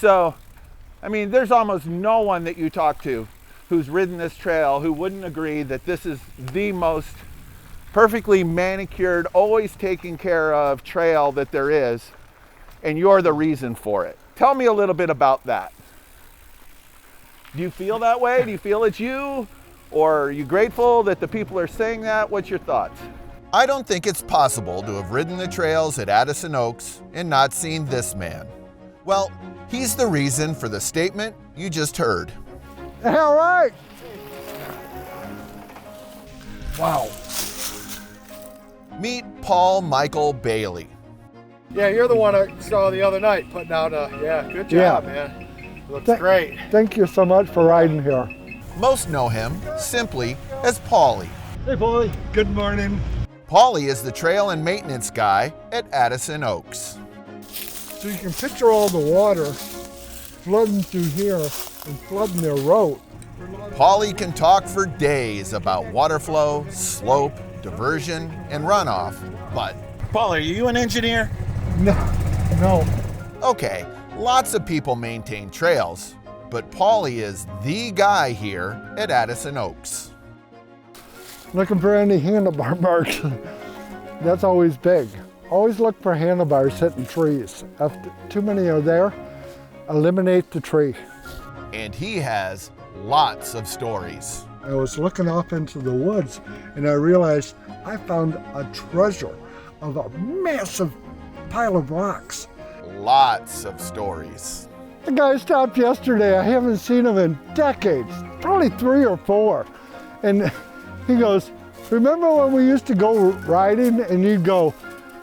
So, I mean, there's almost no one that you talk to who's ridden this trail who wouldn't agree that this is the most perfectly manicured, always taken care of trail that there is, and you're the reason for it. Tell me a little bit about that. Do you feel that way? Do you feel it's you? Or are you grateful that the people are saying that? What's your thoughts? I don't think it's possible to have ridden the trails at Addison Oaks and not seen this man. Well, he's the reason for the statement you just heard. All right. Wow. Meet Paul Michael Bailey. Yeah, you're the one I saw the other night putting out good job, man. Looks great. Thank you so much for riding here. Most know him simply as Pauly. Hey, Pauly. Good morning. Pauly is the trail and maintenance guy at Addison Oaks. So you can picture all the water flooding through here and flooding their road. Pauly can talk for days about water flow, slope, diversion, and runoff, but... Pauly, are you an engineer? No. Okay, lots of people maintain trails, but Pauly is the guy here at Addison Oaks. Looking for any handlebar marks. That's always big. Always look for handlebars hitting trees. If too many are there, eliminate the tree. And he has lots of stories. I was looking off into the woods and I realized I found a treasure of a massive pile of rocks. Lots of stories. The guy stopped yesterday. I haven't seen him in decades, probably 3 or 4. And he goes, remember when we used to go riding and you'd go,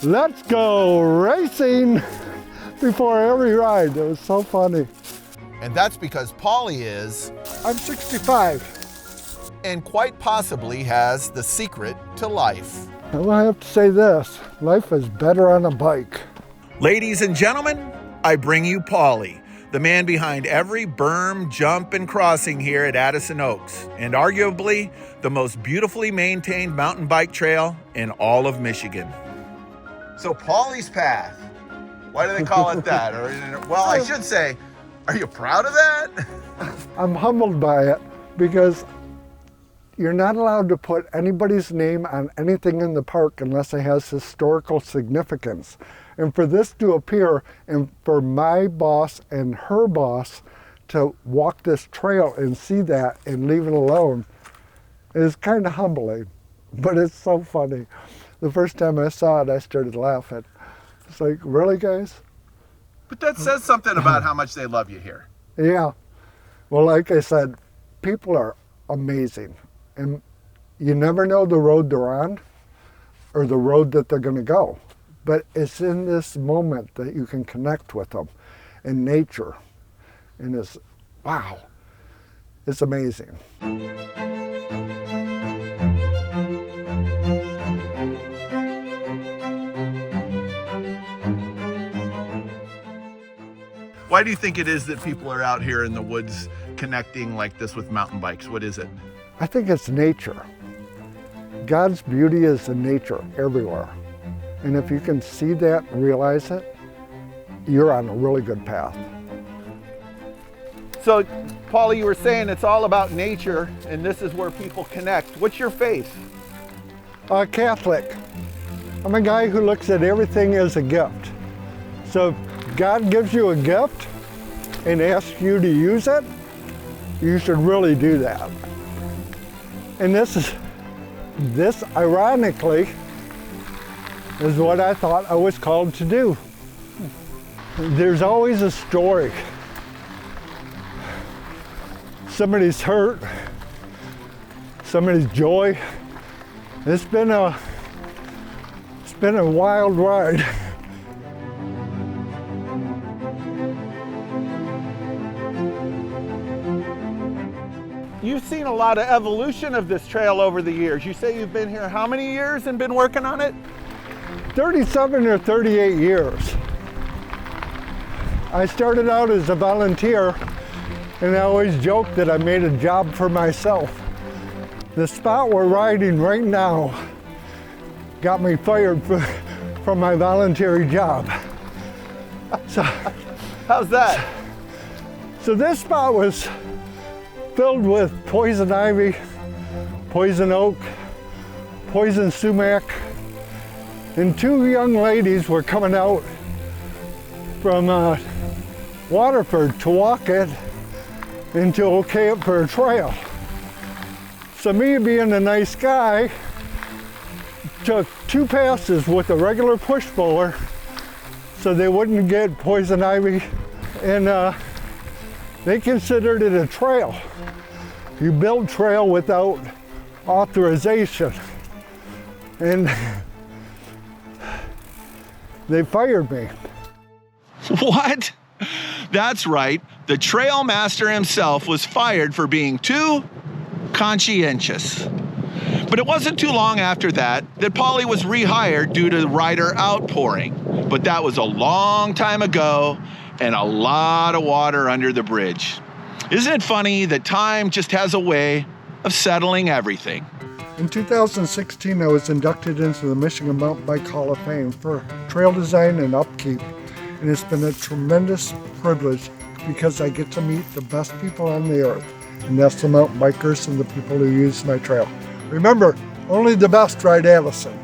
let's go racing before every ride. It was so funny. And that's because Pauly is... I'm 65. And quite possibly has the secret to life. I have to say this, life is better on a bike. Ladies and gentlemen, I bring you Pauly, the man behind every berm, jump, and crossing here at Addison Oaks, and arguably the most beautifully maintained mountain bike trail in all of Michigan. So Pauly's Path, why do they call it that? Or, well, I should say, are you proud of that? I'm humbled by it because you're not allowed to put anybody's name on anything in the park unless it has historical significance. And for this to appear and for my boss and her boss to walk this trail and see that and leave it alone is kind of humbling, but it's so funny. The first time I saw it, I started laughing. It's like, really, guys? But that says something about how much they love you here. Yeah. Well, like I said, people are amazing. And you never know the road they're on or the road that they're going to go. But it's in this moment that you can connect with them in nature. And it's, wow, it's amazing. Why do you think it is that people are out here in the woods connecting like this with mountain bikes? What is it? I think it's nature. God's beauty is in nature everywhere. And if you can see that and realize it, you're on a really good path. So, Pauly, you were saying it's all about nature, and this is where people connect. What's your faith? Catholic. I'm a guy who looks at everything as a gift. So if God gives you a gift and asks you to use it, you should really do that. And this ironically is what I thought I was called to do. There's always a story. Somebody's hurt, somebody's joy. It's been a wild ride. You've seen a lot of evolution of this trail over the years. You say you've been here how many years and been working on it? 37 or 38 years. I started out as a volunteer, and I always joke that I made a job for myself. The spot we're riding right now got me fired from my voluntary job. So, how's that? So this spot was filled with poison ivy, poison oak, poison sumac, and two young ladies were coming out from Waterford to walk it and to okay it for a trail. So me being a nice guy, took 2 passes with a regular push puller so they wouldn't get poison ivy, and they considered it a trail. You build trail without authorization. And they fired me. What? That's right. The trail master himself was fired for being too conscientious. But it wasn't too long after that Pauly was rehired due to rider outpouring. But that was a long time ago and a lot of water under the bridge. Isn't it funny that time just has a way of settling everything? In 2016, I was inducted into the Michigan Mountain Bike Hall of Fame for trail design and upkeep. And it's been a tremendous privilege because I get to meet the best people on the earth. And that's the mountain bikers and the people who use my trail. Remember, only the best ride Addison.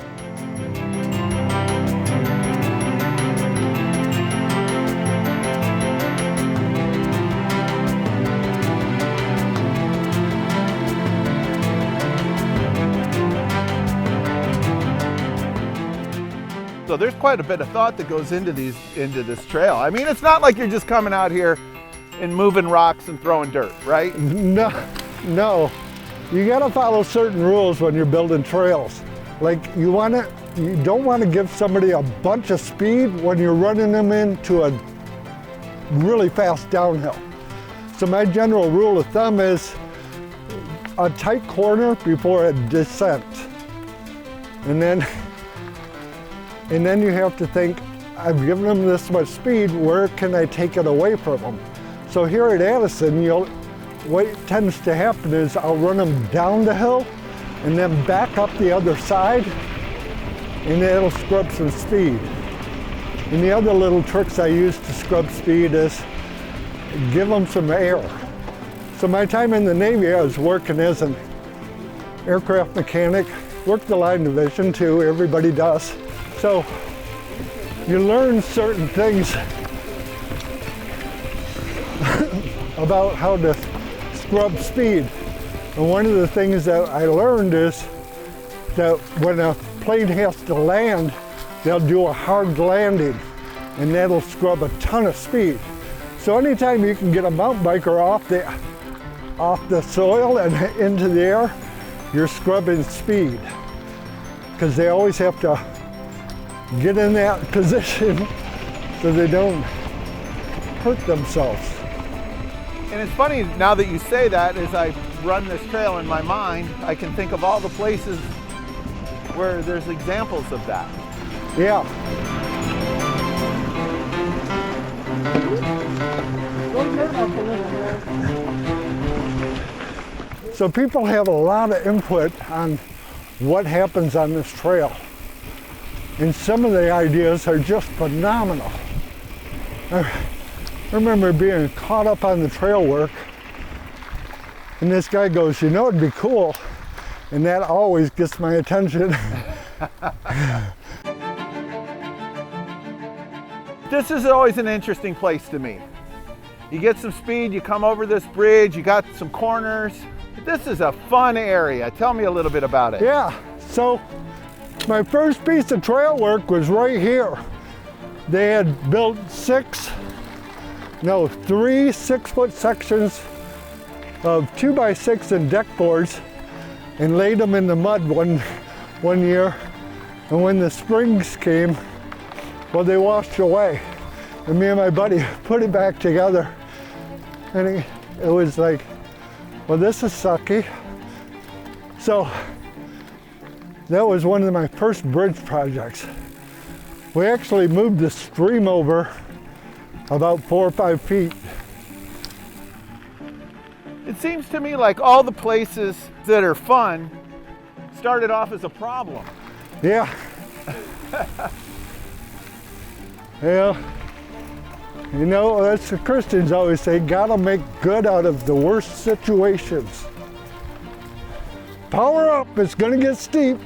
So there's quite a bit of thought that goes into this trail. I mean, it's not like you're just coming out here and moving rocks and throwing dirt, right? No. You gotta follow certain rules when you're building trails. Like you don't want to give somebody a bunch of speed when you're running them into a really fast downhill. So my general rule of thumb is a tight corner before a descent. And then you have to think, I've given them this much speed, where can I take it away from them? So here at Addison, what tends to happen is I'll run them down the hill and then back up the other side, and it'll scrub some speed. And the other little tricks I use to scrub speed is give them some air. So my time in the Navy, I was working as an aircraft mechanic, worked the line division too, everybody does. So you learn certain things about how to scrub speed. And one of the things that I learned is that when a plane has to land, they'll do a hard landing, and that'll scrub a ton of speed. So anytime you can get a mountain biker off the soil and into the air, you're scrubbing speed, because they always have to get in that position so they don't hurt themselves. And it's funny now that you say that, as I run this trail in my mind, I can think of all the places where there's examples of that. Yeah. So people have a lot of input on what happens on this trail. And some of the ideas are just phenomenal. I remember being caught up on the trail work, and this guy goes, you know, it'd be cool. And that always gets my attention. This is always an interesting place to me. You get some speed, you come over this bridge, you got some corners. This is a fun area. Tell me a little bit about it. Yeah, so my first piece of trail work was right here. They had built 3 6-foot sections of 2x6 and deck boards and laid them in the mud one year. And when the springs came, well, they washed away. And me and my buddy put it back together. And it was like, well, this is sucky. So that was one of my first bridge projects. We actually moved the stream over about 4 or 5 feet. It seems to me like all the places that are fun started off as a problem. Yeah. Yeah. You know, that's the Christians always say, gotta make good out of the worst situations. Power up, it's gonna get steep.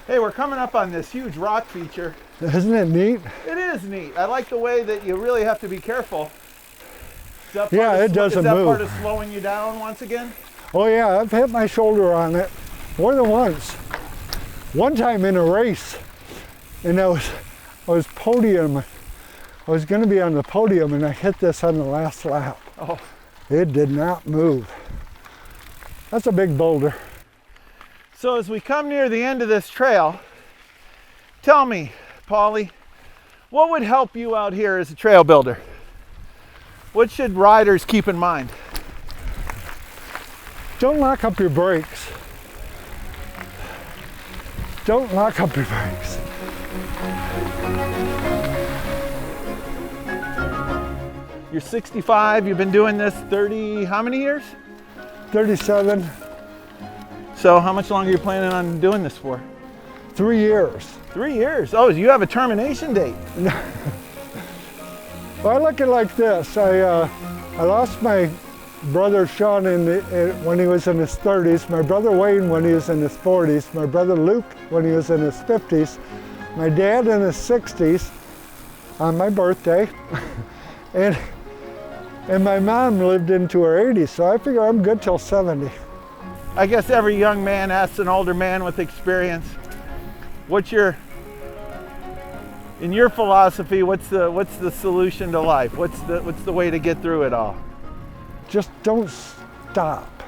Hey, we're coming up on this huge rock feature. Isn't it neat? It is neat. I like the way that you really have to be careful. Yeah, it doesn't move. Is that part of slowing you down once again? Oh yeah, I've hit my shoulder on it more than once. One time in a race, and I was podium. I was going to be on the podium, and I hit this on the last lap. Oh. It did not move. That's a big boulder. So as we come near the end of this trail, tell me, Pauly, what would help you out here as a trail builder? What should riders keep in mind? Don't lock up your brakes. Don't lock up your brakes. You're 65, you've been doing this 30, how many years? 37, So how much longer are you planning on doing this for? 3 years. 3 years. Oh, you have a termination date. Well, I look at it like this. I lost my brother Sean when he was in his 30s, my brother Wayne when he was in his 40s, my brother Luke when he was in his 50s, my dad in his 60s on my birthday, and my mom lived into her 80s, so I figure I'm good till 70. I guess every young man asks an older man with experience, in your philosophy, what's the solution to life? What's the way to get through it all? Just don't stop.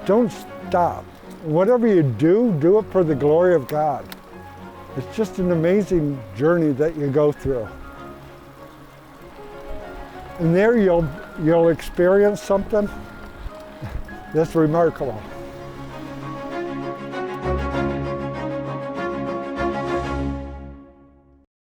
Don't stop. Whatever you do, do it for the glory of God. It's just an amazing journey that you go through. And there you'll experience something that's remarkable.